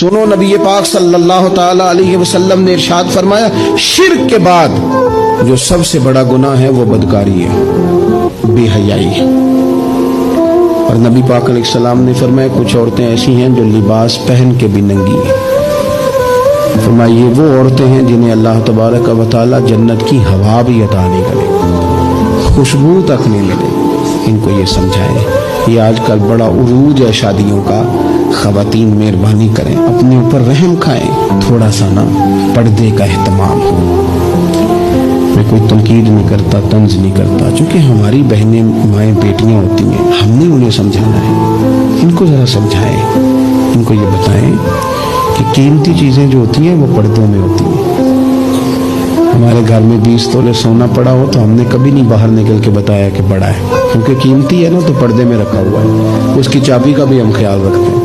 सुनो, नबी पाक सल्लल्लाहु ताला अलैहि वसल्लम ने इरशाद फरमाया, शिर्क के बाद जो सबसे बड़ा गुनाह है वो बदकारी है, बेहयाई है। और नबी पाक अलैहिस्सलाम ने फरमाया, कुछ औरतें ऐसी हैं जो लिबास पहन के भी नंगी हैं। फरमाया, ये वो औरतें हैं जिन्हें अल्लाह तबारक व तआला जन्नत की हवा भी अता नहीं करेगा, खुशबू तक नहीं मिलेगी। इनको ये समझाएं। ये आजकल बड़ा उरूज है शादियों का। ख़वातीन मेहरबानी करें, अपने ऊपर रहम खाएं, थोड़ा सा ना पर्दे का एहतमाम। मैं कोई तनकीद नहीं करता, तंज नहीं करता, क्योंकि हमारी बहनें माएँ बेटियाँ होती हैं, हमने उन्हें समझाना है। इनको ज़रा समझाएं, इनको ये बताएं कि कीमती चीज़ें जो होती हैं वो पर्दों में होती हैं। हमारे घर में 20 तोले सोना पड़ा हो तो हमने कभी नहीं बाहर निकल के बताया कि बड़ा है, क्योंकि कीमती है ना, तो पर्दे में रखा हुआ है, उसकी चाबी का भी हम ख्याल रखते हैं।